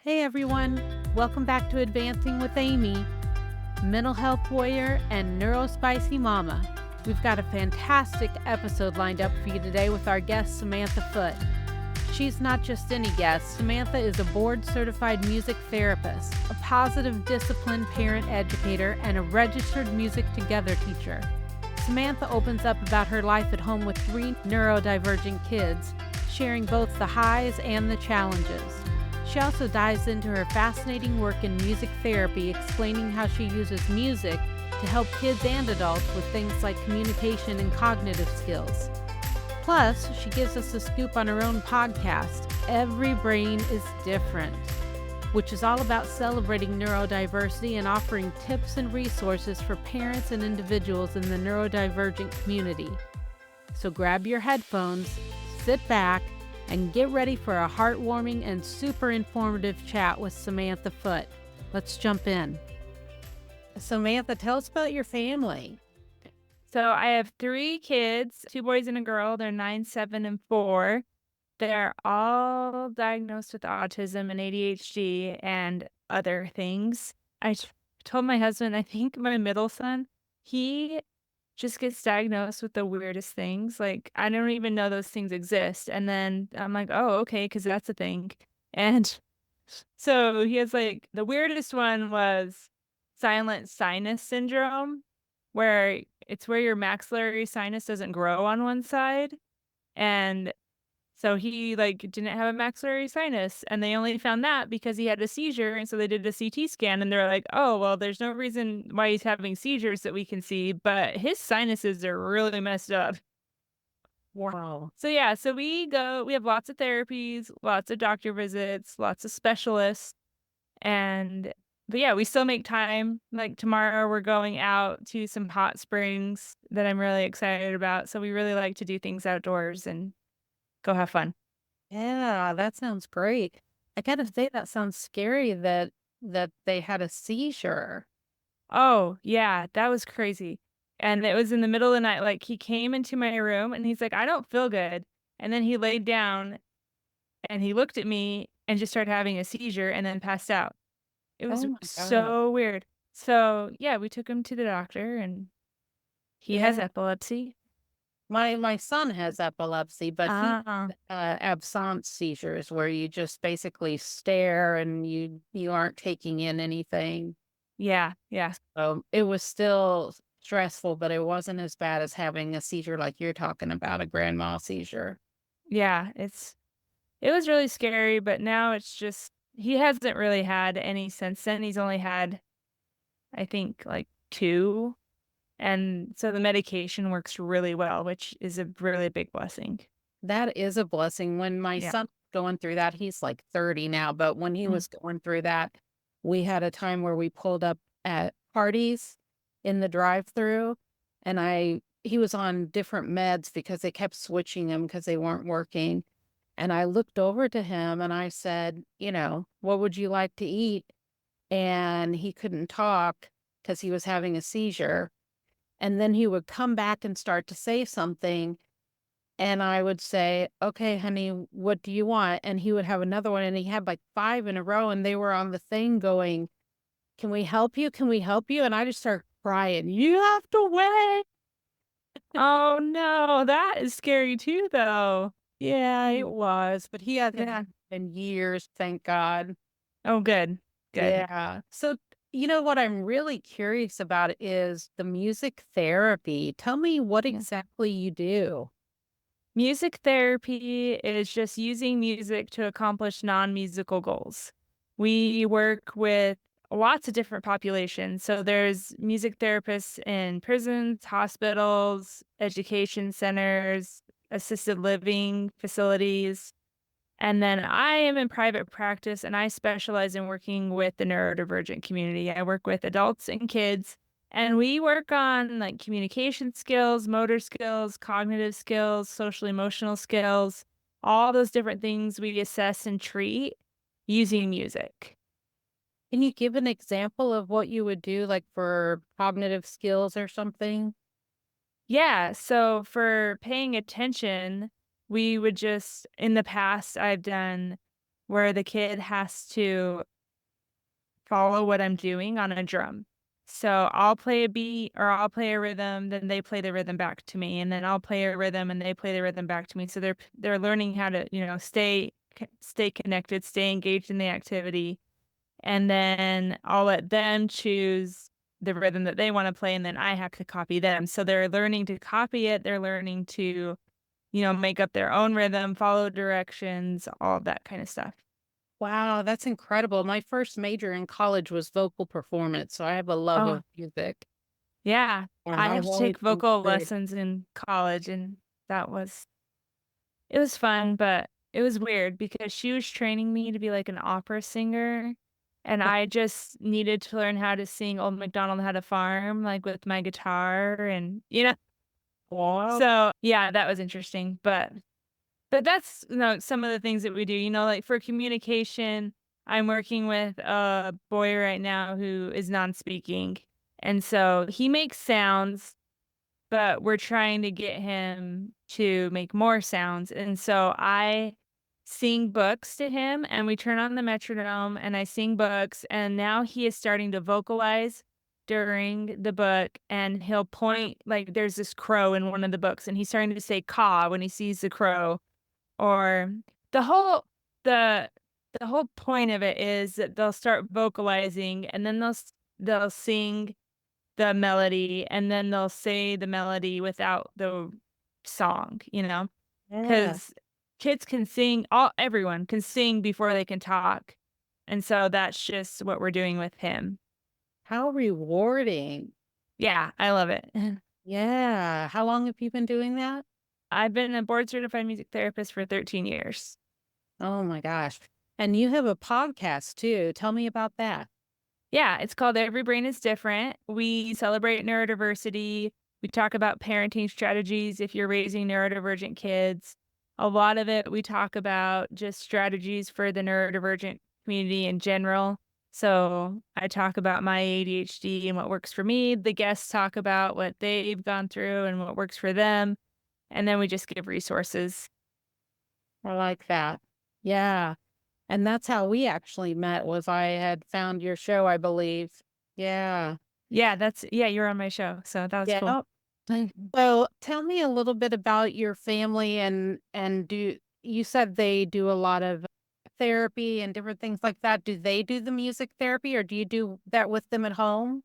Hey everyone, welcome back to Advancing with Amy, mental health warrior and neurospicy mama. We've got a fantastic episode lined up for you today with our guest Samantha Foote. She's not just any guest. Samantha is a board-certified music therapist, a positive discipline parent educator, and a registered music together teacher. Samantha opens up about her life at home with 3 neurodivergent kids, sharing both the highs and the challenges. She also dives into her fascinating work in music therapy, explaining how she uses music to help kids and adults with things like communication and cognitive skills. Plus, she gives us a scoop on her own podcast, Every Brain is Different, which is all about celebrating neurodiversity and offering tips and resources for parents and individuals in the neurodivergent community. So grab your headphones, sit back, and get ready for a heartwarming and super informative chat with Samantha Foote. Let's jump in. Samantha, tell us about your family. So I have 3 kids, 2 boys and a girl. They're 9, 7, and 4. They're all diagnosed with autism and ADHD and other things. Told my husband, I think my middle son, he just gets diagnosed with the weirdest things. Like, I don't even know those things exist. And then I'm like, oh, okay, because that's a thing. And so he has like the weirdest one was silent sinus syndrome, where it's where your maxillary sinus doesn't grow on one side. And so he like didn't have a maxillary sinus, and they only found that because he had a seizure. And so they did a CT scan and they're like, oh, well, there's no reason why he's having seizures that we can see, but his sinuses are really messed up. Wow. So yeah, so we have lots of therapies, lots of doctor visits, lots of specialists. But yeah, we still make time. Like tomorrow we're going out to some hot springs that I'm really excited about. So we really like to do things outdoors and go have fun. Yeah, that sounds great. I gotta say that sounds scary that they had a seizure. Oh, yeah, that was crazy. And it was in the middle of the night. Like he came into my room and he's like, I don't feel good. And then he laid down and he looked at me and just started having a seizure and then passed out. It was Oh my God. so weird. So yeah, we took him to the doctor and he has Yeah. epilepsy. My son has epilepsy, but he Ah, absence seizures where you just basically stare and you aren't taking in anything. yeah, yeah. It was still stressful, but it wasn't as bad as having a seizure like you're talking about, a grand mal seizure. Yeah, it was really scary, but now it's just he hasn't really had any since then. He's only had, I think, like 2, and so the medication works really well, which is a really big blessing. That is a blessing. When my Yeah. son was going through that, he's like 30 now, but when he Mm. was going through that, we had a time where we pulled up at parties in the drive-through, and he was on different meds because they kept switching him because they weren't working. And I looked over to him and I said, "What would you like to eat?" And he couldn't talk because he was having a seizure. And then he would come back and start to say something. And I would say, "Okay, honey, what do you want?" And he would have another one. And he had like 5 in a row. And they were on the thing going, "Can we help you? Can we help you?" And I just started crying. "You have to wait." Oh, no, that is scary too, though. Yeah, it was. But he hasn't Yeah. had it in years, thank God. Oh, good, good. Yeah. So, what I'm really curious about is the music therapy. Tell me what Yeah. exactly you do. Music therapy is just using music to accomplish non-musical goals. We work with lots of different populations. So there's music therapists in prisons, hospitals, education centers, assisted living facilities. And then I am in private practice and I specialize in working with the neurodivergent community. I work with adults and kids, and we work on like communication skills, motor skills, cognitive skills, social emotional skills, all those different things we assess and treat using music. Can you give an example of what you would do, like for cognitive skills or something? Yeah, so for paying attention, we would just in the past, I've done where the kid has to follow what I'm doing on a drum. So I'll play a beat or I'll play a rhythm, then they play the rhythm back to me, and then I'll play a rhythm and they play the rhythm back to me. So they're learning how to, stay connected, stay engaged in the activity, and then I'll let them choose the rhythm that they want to play, and then I have to copy them. So they're learning to copy it. They're learning to, make up their own rhythm, follow directions, all that kind of stuff. Wow, that's incredible. My first major in college was vocal performance, so I have a love Oh, of music. yeah. And I I've have to always take vocal enjoyed. lessons in college, and that was it was fun, but it was weird because she was training me to be like an opera singer, and I just needed to learn how to sing Old MacDonald Had a Farm, like, with my guitar and. Wow. So, yeah, that was interesting, but that's, some of the things that we do, like, for communication, I'm working with a boy right now who is non-speaking, and so he makes sounds, but we're trying to get him to make more sounds, and so I sing books to him, and we turn on the metronome, and I sing books, and now he is starting to vocalize during the book, and he'll point like, there's this crow in one of the books, and he's starting to say "caw" when he sees the crow, or the whole the the whole point of it is that they'll start vocalizing, and then they'll sing the melody, and then they'll say the melody without the song, Yeah. because kids can sing all everyone can sing before they can talk, and so that's just what we're doing with him. How rewarding. Yeah, I love it. Yeah. How long have you been doing that? I've been a board certified music therapist for 13 years. Oh my gosh. And you have a podcast too. Tell me about that. Yeah, it's called Every Brain is Different. We celebrate neurodiversity. We talk about parenting strategies if you're raising neurodivergent kids. A lot of it, we talk about just strategies for the neurodivergent community in general. So I talk about my ADHD and what works for me. The guests talk about what they've gone through and what works for them. And then we just give resources. I like that. Yeah. And that's how we actually met was I had found your show, I believe. Yeah. Yeah, you're on my show. So that was cool. Yeah. So tell me a little bit about your family and do you said they do a lot of therapy and different things like that. Do they do the music therapy or do you do that with them at home?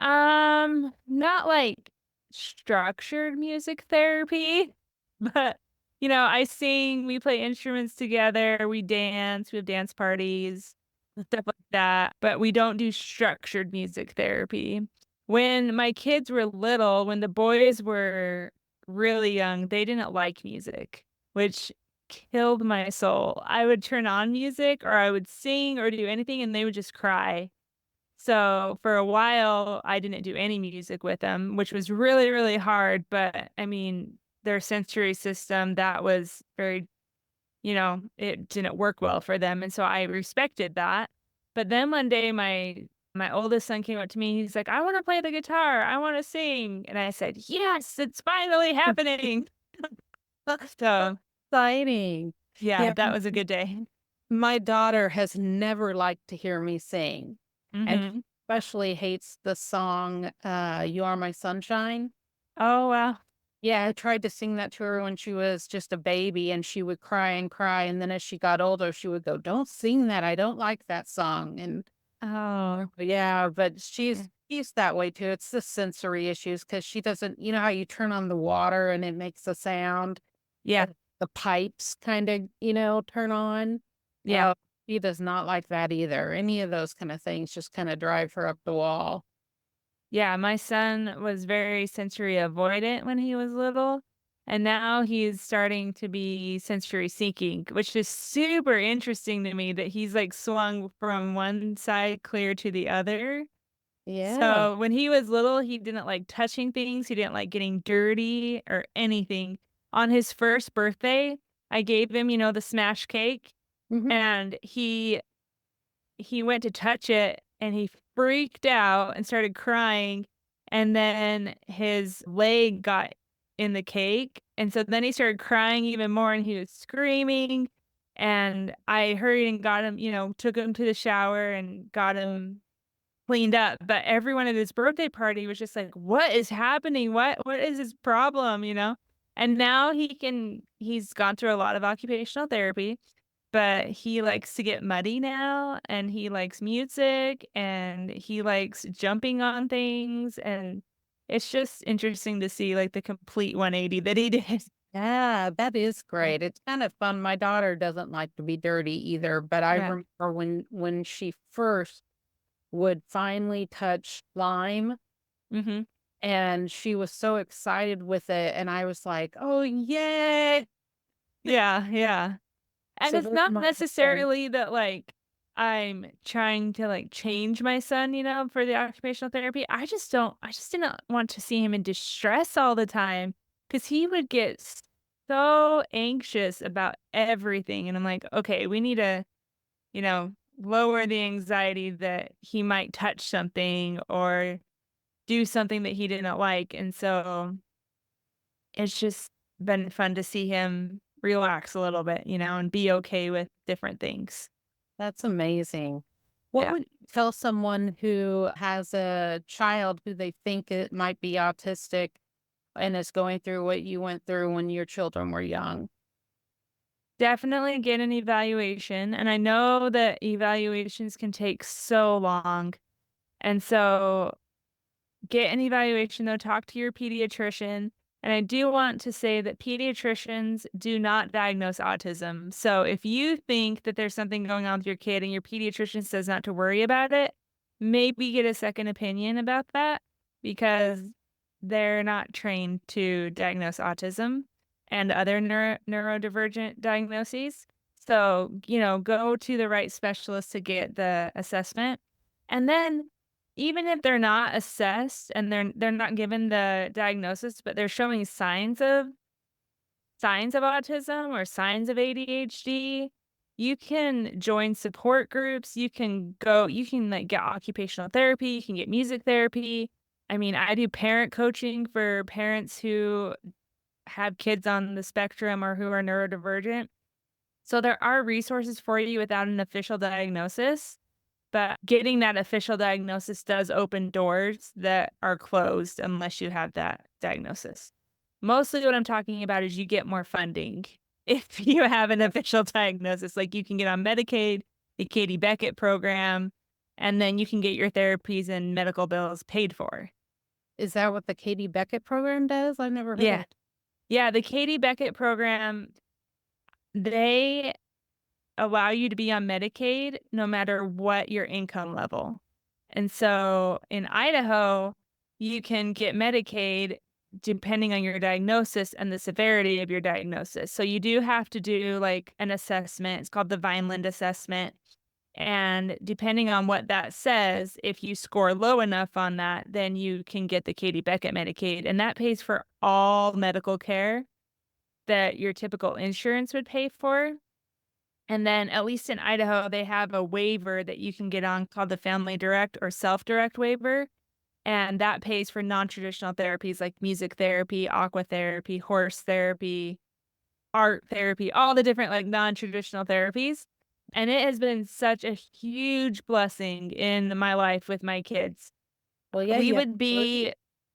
Not like structured music therapy, but I sing, we play instruments together, we dance, we have dance parties, stuff like that, but we don't do structured music therapy. When my kids were little, when the boys were really young, they didn't like music, which killed my soul. I would turn on music or I would sing or do anything and they would just cry. So, for a while, I didn't do any music with them, which was really, really hard, but, I mean, their sensory system, that was very it didn't work well for them, and so I respected that. But then one day, my oldest son came up to me, he's like, "I wanna play the guitar, I wanna sing," and I said, "Yes, it's finally happening." That's so So, exciting. yeah, Yeah. that was a good day. My daughter has never liked to hear me sing, and she Mhm. especially hates the song, You Are My Sunshine. Oh, wow. Yeah, I tried to sing that to her when she was just a baby, and she would cry and cry, and then as she got older, she would go, "Don't sing that, I don't like that song," and Oh, yeah, but yeah. she's that way too, it's the sensory issues because she doesn't you know how you turn on the water and it makes a sound? Yeah, And the pipes kinda, turn on? yeah. She does not like that either. Any of those kinda things just kinda drive her up the wall. Yeah, my son was very sensory avoidant when he was little, and now he's starting to be sensory seeking, which is super interesting to me that he's like swung from one side clear to the other. Yeah. So when he was little, he didn't like touching things, he didn't like getting dirty or anything. On his first birthday, I gave him, the smash cake, Mhm. and he went to touch it, and he freaked out and started crying, and then his leg got in the cake, and so then he started crying even more, and he was screaming, And I hurried and got him, took him to the shower and got him cleaned up. But everyone at his birthday party was just like, "What is happening? What is his problem?" And now he's gone through a lot of occupational therapy, but he likes to get muddy now, and he likes music, and he likes jumping on things, and it's just interesting to see, like, the complete 180 that he did. Yeah, that is Yeah. great. It's kind of fun. My daughter doesn't like to be dirty either, but I Yeah. remember when she first would finally touch slime, Mhm. and she was so excited with it, and I was like, "Oh, yay." Yeah, yeah. And So it's those not milestones. necessarily that, like, I'm trying to, like, change my son, for the occupational therapy. I just didn't want to see him in distress all the time, because he would get so anxious about everything, and I'm like, "Okay, we need to, lower the anxiety that he might touch something or do something that he didn't like," and so it's just been fun to see him relax a little bit, and be okay with different things. That's amazing. What Yeah. would you tell someone who has a child who they think it might be autistic and is going through what you went through when your children were young? Definitely get an evaluation, and I know that evaluations can take so long, and so get an evaluation, though, talk to your pediatrician, and I do want to say that pediatricians do not diagnose autism, so if you think that there's something going on with your kid and your pediatrician says not to worry about it, maybe get a second opinion about that, because they're not trained to diagnose autism and other neurodivergent diagnoses. So, go to the right specialist to get the assessment. And then even if they're not assessed and they're not given the diagnosis, but they're showing signs of autism or signs of ADHD, you can join support groups, you can, like, get occupational therapy, you can get music therapy. I mean, I do parent coaching for parents who have kids on the spectrum or who are neurodivergent. So there are resources for you without an official diagnosis, but getting that official diagnosis does open doors that are closed unless you have that diagnosis. Mostly what I'm talking about is you get more funding if you have an official diagnosis. Like, you can get on Medicaid, the Katie Beckett program, and then you can get your therapies and medical bills paid for. Is that what the Katie Beckett program does? I've never heard of Yeah. it. Yeah, the Katie Beckett program, they allow you to be on Medicaid no matter what your income level. And so in Idaho, you can get Medicaid depending on your diagnosis and the severity of your diagnosis. So you do have to do, like, an assessment. It's called the Vineland assessment. And depending on what that says, if you score low enough on that, then you can get the Katie Beckett Medicaid. And that pays for all medical care that your typical insurance would pay for. And then, at least in Idaho, they have a waiver that you can get on called the Family Direct or Self-Direct waiver, and that pays for non-traditional therapies like music therapy, aqua therapy, horse therapy, art therapy, all the different, like, non-traditional therapies, and it has been such a huge blessing in my life with my kids. Well, yeah, We yeah. would be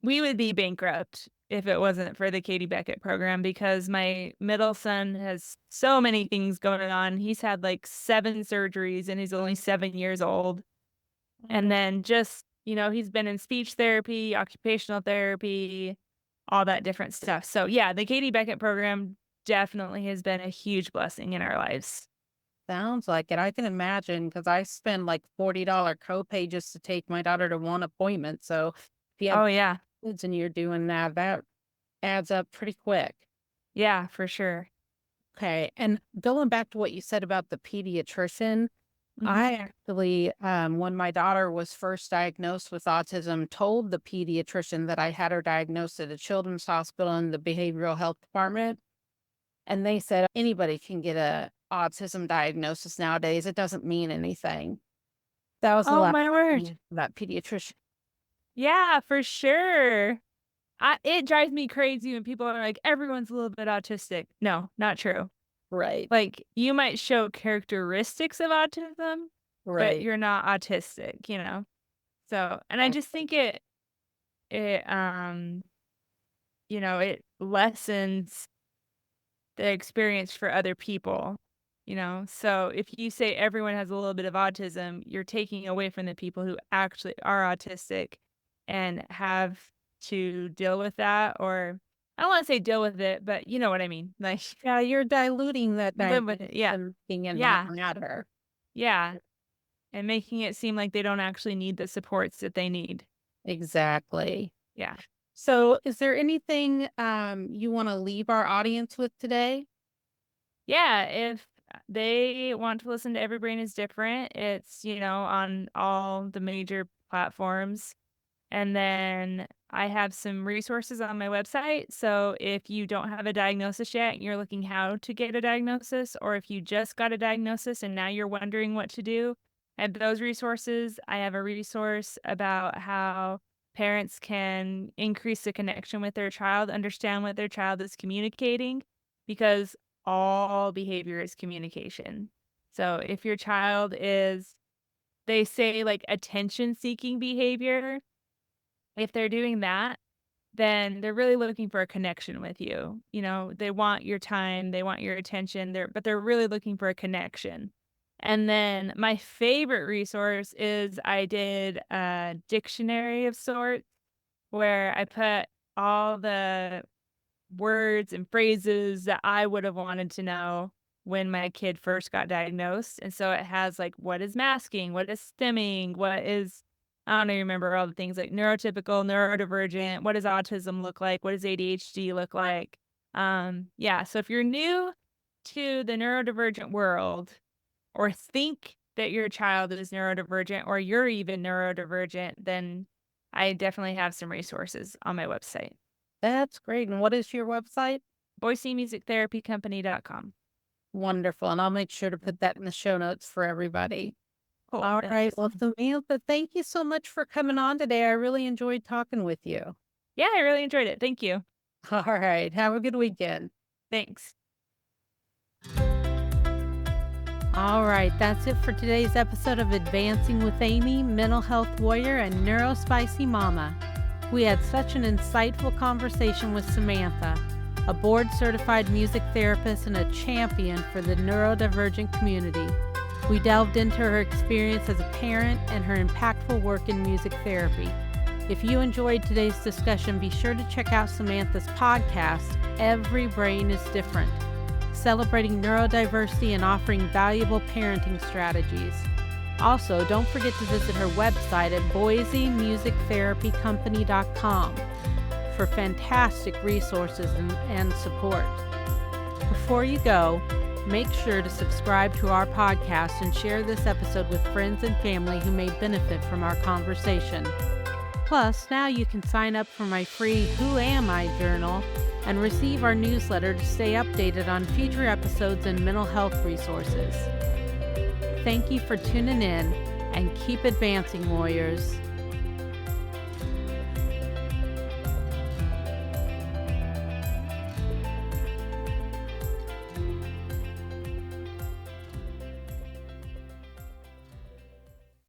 we would be bankrupt if it wasn't for the Katie Beckett program, because my middle son has so many things going on. He's had, like, 7 surgeries and he's only 7 years old. And then just, he's been in speech therapy, occupational therapy, all that different stuff. So, yeah, the Katie Beckett program definitely has been a huge blessing in our lives. Sounds like it. I can imagine because I spend like $40 copay just to take my daughter to one appointment. So if you have Oh, yeah. kids and you're doing that, that adds up pretty quick. Yeah, for sure. Okay. And going back to what you said about the pediatrician, Mhm. I actually, when my daughter was first diagnosed with autism, told the pediatrician that I had her diagnosed at a children's hospital in the behavioral health department. And they said anybody can get a autism diagnosis nowadays. It doesn't mean anything. That was the Oh, last my word. thing that pediatrician. Yeah, for sure. It drives me crazy when people are like, "Everyone's a little bit autistic." No, not true. Right. Like, you might show characteristics of autism, but Right. you're not autistic, you know? So, and I just think it it lessens the experience for other people, you know? So if you say everyone has a little bit of autism, you're taking away from the people who actually are autistic and have to deal with that, or I don't want to say deal with it, but you know what I mean. Like Yeah, you're diluting that live dynamic with it. Yeah. and making it not Yeah. matter. Yeah. And making it seem like they don't actually need the supports that they need. Exactly. Yeah. So, is there anything you want to leave our audience with today? Yeah, if they want to listen to Every Brain is Different, it's, on all the major platforms. And then I have some resources on my website. So if you don't have a diagnosis yet, and you're looking how to get a diagnosis, or if you just got a diagnosis and now you're wondering what to do, I have those resources. I have a resource about how parents can increase the connection with their child, understand what their child is communicating, because all behavior is communication. So if your child is, they say like attention seeking behavior, if they're doing that, then they're really looking for a connection with you. You know, they want your time, they want your attention, but they're really looking for a connection. And then my favorite resource is I did a dictionary of sorts where I put all the words and phrases that I would have wanted to know when my kid first got diagnosed. And so it has like, what is masking? What is stimming? What is, I don't even remember all the things like neurotypical, neurodivergent. What does autism look like? What does ADHD look like? Yeah. So if you're new to the neurodivergent world, or think that your child is neurodivergent, or you're even neurodivergent, then I definitely have some resources on my website. That's great. And what is your website? BoiseMusicTherapyCompany.com. Wonderful. And I'll make sure to put that in the show notes for everybody. Cool. All right. Thanks. Well, Samantha, thank you so much for coming on today. I really enjoyed talking with you. Yeah, I really enjoyed it. Thank you. All right. Have a good weekend. Thanks. All right. That's it for today's episode of Advancing with Amy, Mental Health Warrior and Neurospicy Mama. We had such an insightful conversation with Samantha, a board-certified music therapist and a champion for the neurodivergent community. We delved into her experience as a parent and her impactful work in music therapy. If you enjoyed today's discussion, be sure to check out Samantha's podcast, Every Brain is Different, celebrating neurodiversity and offering valuable parenting strategies. Also, don't forget to visit her website at BoiseMusicTherapyCompany.com for fantastic resources and support. Before you go, make sure to subscribe to our podcast and share this episode with friends and family who may benefit from our conversation. Plus, now you can sign up for my free Who Am I journal and receive our newsletter to stay updated on future episodes and mental health resources. Thank you for tuning in, and keep advancing, warriors.